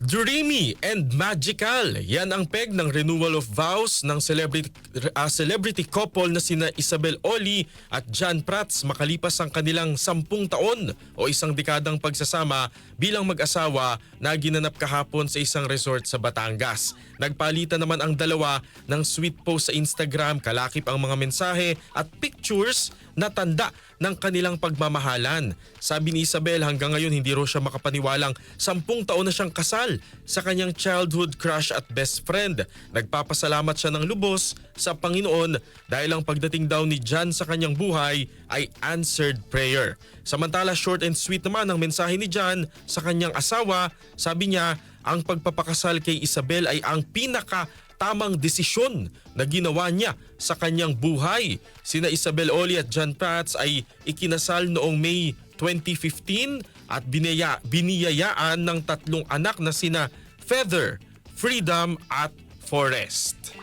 Dreamy and magical. Yan ang peg ng renewal of vows ng celebrity couple na sina Isabel Oli at John Prats makalipas ang kanilang 10 taon o isang dekadang pagsasama bilang mag-asawa na ginanap kahapon sa isang resort sa Batangas. Nagpalitan naman ang dalawa ng sweet post sa Instagram, kalakip ang mga mensahe at pictures na tanda ng kanilang pagmamahalan. Sabi ni Isabel, hanggang ngayon hindi raw siya makapaniwalang 10 taon na siyang kasal sa kanyang childhood crush at best friend. Nagpapasalamat siya ng lubos sa Panginoon dahil ang pagdating daw ni John sa kanyang buhay ay answered prayer. Samantala, short and sweet naman ang mensahe ni John sa kanyang asawa. Sabi niya, ang pagpapakasal kay Isabel ay ang tamang desisyon na ginawa niya sa kanyang buhay. Sina Isabel Oli at John Prats ay ikinasal noong May 2015 at biniyayaan ng 3 anak na sina Feather, Freedom at Forest.